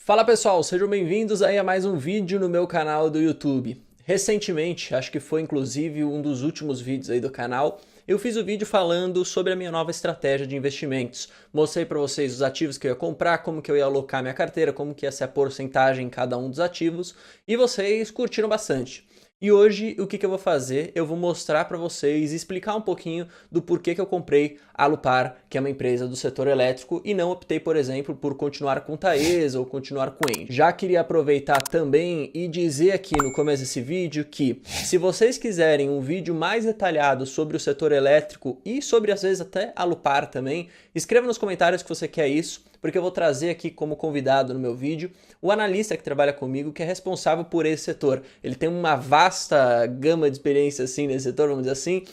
Fala pessoal, sejam bem-vindos aí a mais um vídeo no meu canal do YouTube. Recentemente, acho que foi inclusive um dos últimos vídeos aí do canal, eu fiz o vídeo falando sobre a minha nova estratégia de investimentos. Mostrei para vocês os ativos que eu ia comprar, como que eu ia alocar minha carteira, como que ia ser a porcentagem em cada um dos ativos, e vocês curtiram bastante. E hoje, o que eu vou fazer? Eu vou mostrar para vocês, explicar um pouquinho do porquê que eu comprei a Alupar, que é uma empresa do setor elétrico, e não optei, por exemplo, por continuar com Taesa ou continuar com Engie. Já queria aproveitar também e dizer aqui no começo desse vídeo que, se vocês quiserem um vídeo mais detalhado sobre o setor elétrico e sobre, às vezes, até a Alupar também, escreva nos comentários que você quer isso, porque eu vou trazer aqui como convidado no meu vídeo o analista que trabalha comigo, que é responsável por esse setor. Ele tem uma vasta gama de experiência assim nesse setor, vamos dizer assim,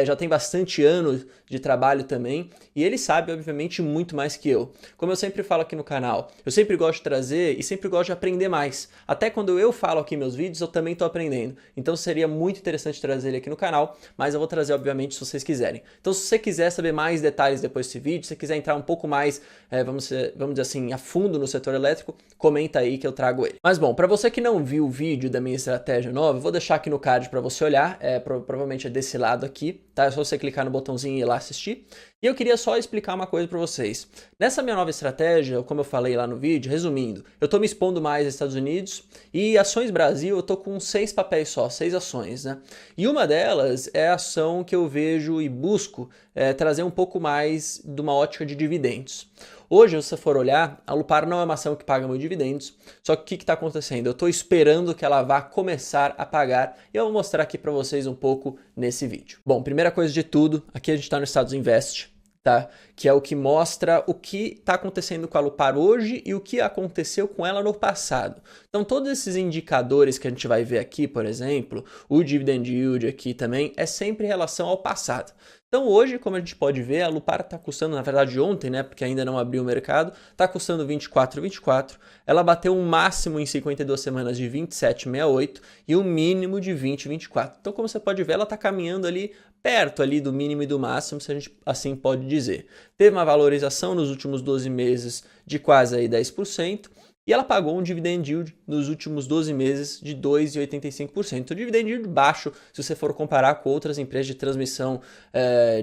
já tem bastante anos de trabalho também, e ele sabe, obviamente, muito mais que eu. Como eu sempre falo aqui no canal, eu sempre gosto de trazer e sempre gosto de aprender mais. Até quando eu falo aqui meus vídeos, eu também estou aprendendo. Então seria muito interessante trazer ele aqui no canal, mas eu vou trazer, obviamente, se vocês quiserem. Então se você quiser saber mais detalhes depois desse vídeo, se você quiser entrar um pouco mais, vamos dizer assim, a fundo no setor elétrico, comenta aí que eu trago ele. Mas bom, para você que não viu o vídeo da minha estratégia nova, eu vou deixar aqui no card para você olhar, provavelmente é desse lado aqui, tá? É só você clicar no botãozinho e ir lá assistir. E eu queria só explicar uma coisa para vocês. Nessa minha nova estratégia, como eu falei lá no vídeo, resumindo, eu tô me expondo mais aos Estados Unidos e ações Brasil eu tô com 6 papéis só, 6 ações, né? E uma delas é a ação que eu vejo e busco trazer um pouco mais de uma ótica de dividendos. Hoje, se você for olhar, a Alupar não é uma ação que paga meus dividendos, só que o que está acontecendo? Eu estou esperando que ela vá começar a pagar e eu vou mostrar aqui para vocês um pouco nesse vídeo. Bom, primeira coisa de tudo, aqui a gente está no Estados Invest, tá? Que é o que mostra o que está acontecendo com a Alupar hoje e o que aconteceu com ela no passado. Então todos esses indicadores que a gente vai ver aqui, por exemplo, o dividend yield aqui também, é sempre em relação ao passado. Então hoje, como a gente pode ver, a Alupar está custando, na verdade ontem, né, porque ainda não abriu o mercado, está custando 24,24. Ela bateu um máximo em 52 semanas de 27,68 e um mínimo de 20,24. Então como você pode ver, ela está caminhando ali perto ali do mínimo e do máximo, se a gente assim pode dizer. Teve uma valorização nos últimos 12 meses de quase aí 10%. E ela pagou um dividend yield nos últimos 12 meses de 2,85%. O dividend yield baixo, se você for comparar com outras empresas de transmissão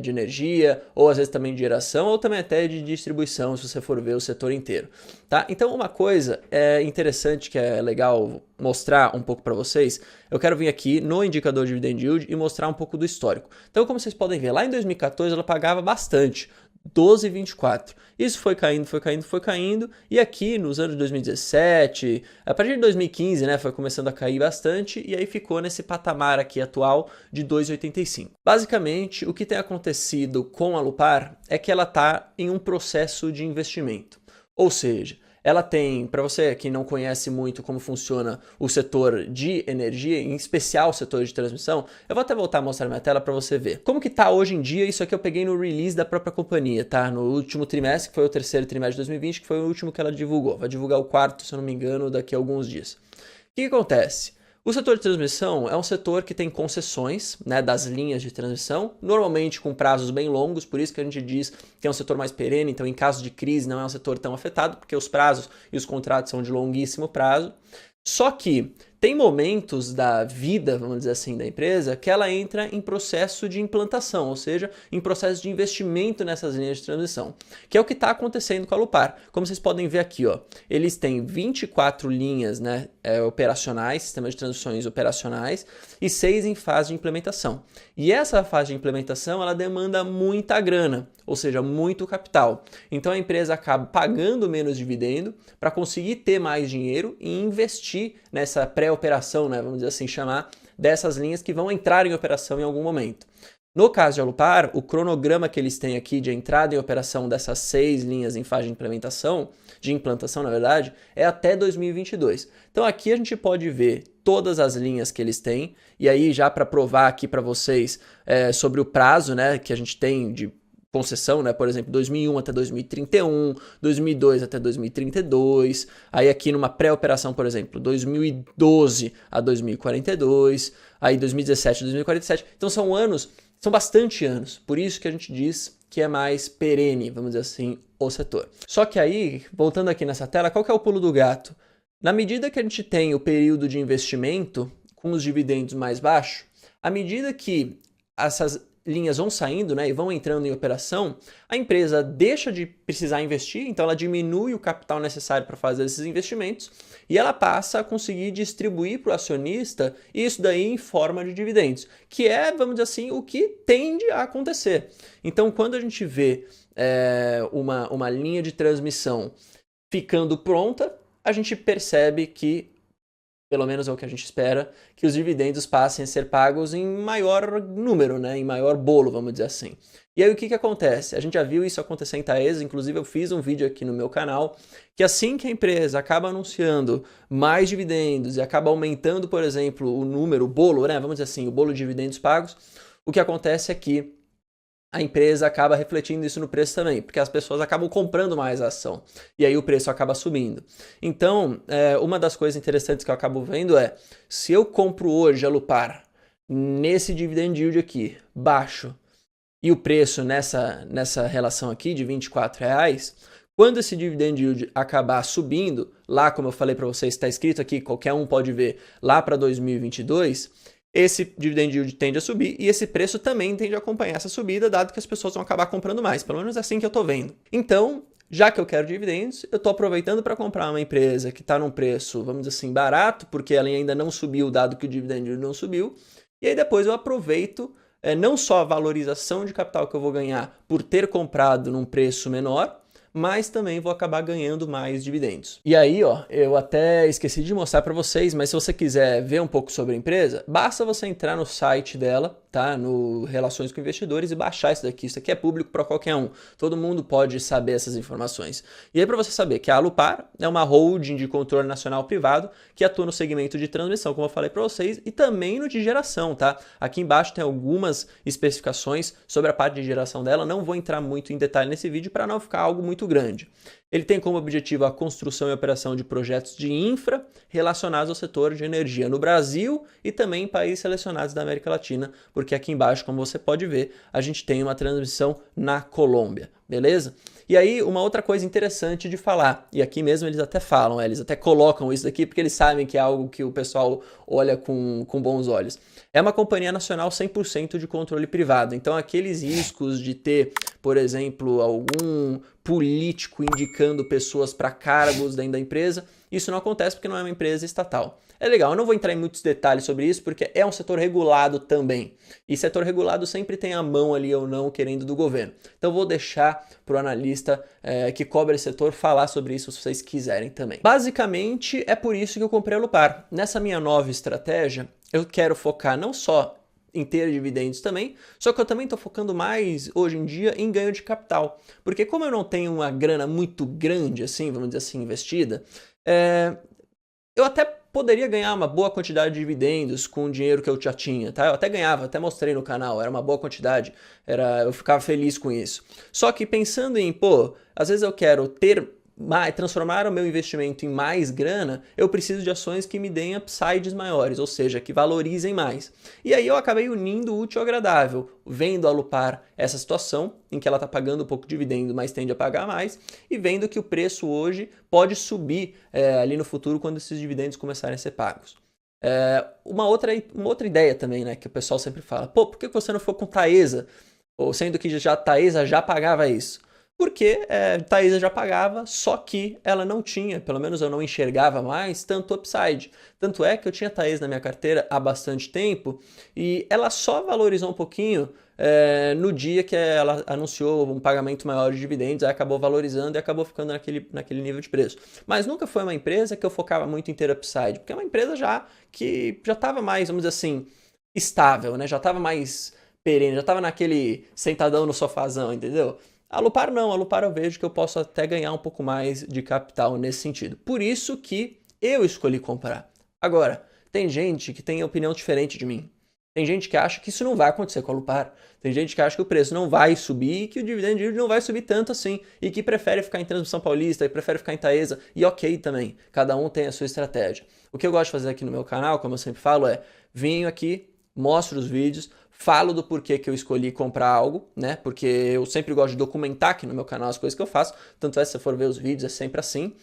de energia, ou às vezes também de geração, ou também até de distribuição, se você for ver o setor inteiro. Tá? Então uma coisa interessante que é legal mostrar um pouco para vocês, eu quero vir aqui no indicador dividend yield e mostrar um pouco do histórico. Então como vocês podem ver, lá em 2014 ela pagava bastante, 12,24. Isso foi caindo, foi caindo, foi caindo, e aqui nos anos de 2017, a partir de 2015, né, foi começando a cair bastante, e aí ficou nesse patamar aqui atual de 2,85. Basicamente, o que tem acontecido com a Alupar é que ela está em um processo de investimento. Ou seja, ela tem, para você que não conhece muito como funciona o setor de energia, em especial o setor de transmissão, eu vou até voltar a mostrar minha tela para você ver. Como que tá hoje em dia, isso aqui eu peguei no release da própria companhia, tá? No último trimestre, que foi o terceiro trimestre de 2020, que foi o último que ela divulgou. Vai divulgar o quarto, se eu não me engano, daqui a alguns dias. O que acontece? O setor de transmissão é um setor que tem concessões, né, das linhas de transmissão, normalmente com prazos bem longos, por isso que a gente diz que é um setor mais perene, então em caso de crise não é um setor tão afetado, porque os prazos e os contratos são de longuíssimo prazo. Só que tem momentos da vida, vamos dizer assim, da empresa, que ela entra em processo de implantação, ou seja, em processo de investimento nessas linhas de transmissão, que é o que está acontecendo com a Alupar. Como vocês podem ver aqui, ó, eles têm 24 linhas, né, operacionais, sistemas de transmissões operacionais, e 6 em fase de implementação. E essa fase de implementação, ela demanda muita grana, ou seja, muito capital. Então a empresa acaba pagando menos dividendo para conseguir ter mais dinheiro e investir nessa pré-operação, né, vamos dizer assim, chamar, dessas linhas que vão entrar em operação em algum momento. No caso de Alupar, o cronograma que eles têm aqui de entrada em operação dessas 6 linhas em fase de implementação, na verdade, é até 2022. Então aqui a gente pode ver todas as linhas que eles têm, e aí já para provar aqui para vocês sobre o prazo, né, que a gente tem de concessão, né? Por exemplo, 2001 até 2031, 2002 até 2032, aí aqui numa pré-operação, por exemplo, 2012 a 2042, aí 2017 a 2047. Então são anos São bastante anos, por isso que a gente diz que é mais perene, vamos dizer assim, o setor. Só que aí, voltando aqui nessa tela, qual que é o pulo do gato? Na medida que a gente tem o período de investimento com os dividendos mais baixos, à medida que essas linhas vão saindo, né, e vão entrando em operação, a empresa deixa de precisar investir, então ela diminui o capital necessário para fazer esses investimentos e ela passa a conseguir distribuir para o acionista isso daí em forma de dividendos, que é, vamos dizer assim, o que tende a acontecer. Então, quando a gente vê uma linha de transmissão ficando pronta, a gente percebe que, pelo menos é o que a gente espera, que os dividendos passem a ser pagos em maior número, né? Em maior bolo, vamos dizer assim. E aí o que acontece? A gente já viu isso acontecer em Taesa, inclusive eu fiz um vídeo aqui no meu canal, que assim que a empresa acaba anunciando mais dividendos e acaba aumentando, por exemplo, o número, o bolo, né? Vamos dizer assim, o bolo de dividendos pagos, o que acontece é que a empresa acaba refletindo isso no preço também, porque as pessoas acabam comprando mais a ação, e aí o preço acaba subindo. Então, uma das coisas interessantes que eu acabo vendo é, se eu compro hoje a Alupar nesse dividend yield aqui, baixo, e o preço nessa relação aqui de R$24, quando esse dividend yield acabar subindo, lá como eu falei para vocês, está escrito aqui, qualquer um pode ver, lá para 2022, esse dividend yield tende a subir e esse preço também tende a acompanhar essa subida, dado que as pessoas vão acabar comprando mais. Pelo menos é assim que eu estou vendo. Então, já que eu quero dividendos, eu estou aproveitando para comprar uma empresa que está num preço, vamos dizer assim, barato, porque ela ainda não subiu, dado que o dividend yield não subiu. E aí depois eu aproveito não só a valorização de capital que eu vou ganhar por ter comprado num preço menor, mas também vou acabar ganhando mais dividendos. E aí, ó, eu até esqueci de mostrar para vocês, mas se você quiser ver um pouco sobre a empresa, basta você entrar no site dela, tá? No Relações com Investidores e baixar isso daqui. Isso aqui é público para qualquer um. Todo mundo pode saber essas informações. E aí para você saber que a Alupar é uma holding de controle nacional privado que atua no segmento de transmissão, como eu falei para vocês, e também no de geração, tá? Aqui embaixo tem algumas especificações sobre a parte de geração dela. Não vou entrar muito em detalhe nesse vídeo para não ficar algo muito grande. Ele tem como objetivo a construção e operação de projetos de infra relacionados ao setor de energia no Brasil e também em países selecionados da América Latina, porque aqui embaixo, como você pode ver, a gente tem uma transmissão na Colômbia, beleza? E aí, uma outra coisa interessante de falar, e aqui mesmo eles até falam, eles até colocam isso daqui porque eles sabem que é algo que o pessoal olha com bons olhos. É uma companhia nacional 100% de controle privado, então aqueles riscos de ter, por exemplo, algum político indicando pessoas para cargos dentro da empresa, isso não acontece porque não é uma empresa estatal. É legal, eu não vou entrar em muitos detalhes sobre isso porque é um setor regulado também. E setor regulado sempre tem a mão ali ou não querendo do governo. Então eu vou deixar para o analista que cobre esse setor falar sobre isso se vocês quiserem também. Basicamente é por isso que eu comprei a Alupar. Nessa minha nova estratégia, eu quero focar não só em ter dividendos também, só que eu também estou focando mais hoje em dia em ganho de capital. Porque como eu não tenho uma grana muito grande, assim, vamos dizer assim, investida, eu até poderia ganhar uma boa quantidade de dividendos com o dinheiro que eu já tinha, tá? Eu até ganhava, até mostrei no canal, era uma boa quantidade, eu ficava feliz com isso. Só que pensando em, pô, às vezes eu quero transformar o meu investimento em mais grana, eu preciso de ações que me deem upsides maiores, ou seja, que valorizem mais. E aí eu acabei unindo o útil ao agradável, vendo a Alupar essa situação, em que ela está pagando um pouco de dividendo, mas tende a pagar mais, e vendo que o preço hoje pode subir ali no futuro quando esses dividendos começarem a ser pagos. Uma outra ideia também, né, que o pessoal sempre fala, pô, por que você não foi com Taesa? Ou sendo que já Taesa já pagava isso? Porque Taesa já pagava, só que ela não tinha, pelo menos eu não enxergava mais, tanto upside. Tanto é que eu tinha Taesa na minha carteira há bastante tempo e ela só valorizou um pouquinho no dia que ela anunciou um pagamento maior de dividendos, aí acabou valorizando e acabou ficando naquele nível de preço. Mas nunca foi uma empresa que eu focava muito em ter upside, porque é uma empresa que já estava mais, vamos dizer assim, estável, né? Já estava mais perene, já estava naquele sentadão no sofazão, entendeu? A Alupar não, a Alupar eu vejo que eu posso até ganhar um pouco mais de capital nesse sentido. Por isso que eu escolhi comprar. Agora, tem gente que tem opinião diferente de mim. Tem gente que acha que isso não vai acontecer com a Alupar. Tem gente que acha que o preço não vai subir e que o dividend yield não vai subir tanto assim. E que prefere ficar em Transmissão Paulista, e prefere ficar em Taesa. E ok também, cada um tem a sua estratégia. O que eu gosto de fazer aqui no meu canal, como eu sempre falo, venho aqui, mostro os vídeos, falo do porquê que eu escolhi comprar algo, né? Porque eu sempre gosto de documentar aqui no meu canal as coisas que eu faço, tanto é se você for ver os vídeos, é sempre assim.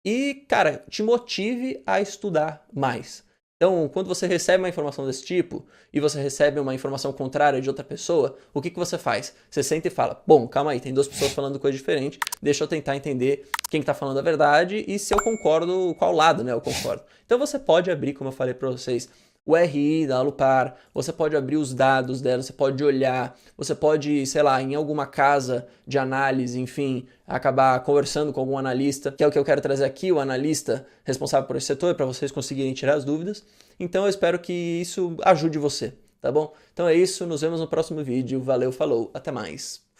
E, cara, te motive a estudar mais. Então, quando você recebe uma informação desse tipo e você recebe uma informação contrária de outra pessoa, o que você faz? Você senta e fala, bom, calma aí, tem duas pessoas falando coisa diferente, deixa eu tentar entender quem está falando a verdade e se eu concordo, qual lado, né, eu concordo. Então você pode abrir, como eu falei para vocês, o RI da Alupar, você pode abrir os dados dela, você pode olhar, você pode, sei lá, em alguma casa de análise, enfim, acabar conversando com algum analista, que é o que eu quero trazer aqui, o analista responsável por esse setor, para vocês conseguirem tirar as dúvidas. Então eu espero que isso ajude você, tá bom? Então é isso, nos vemos no próximo vídeo, valeu, falou, até mais!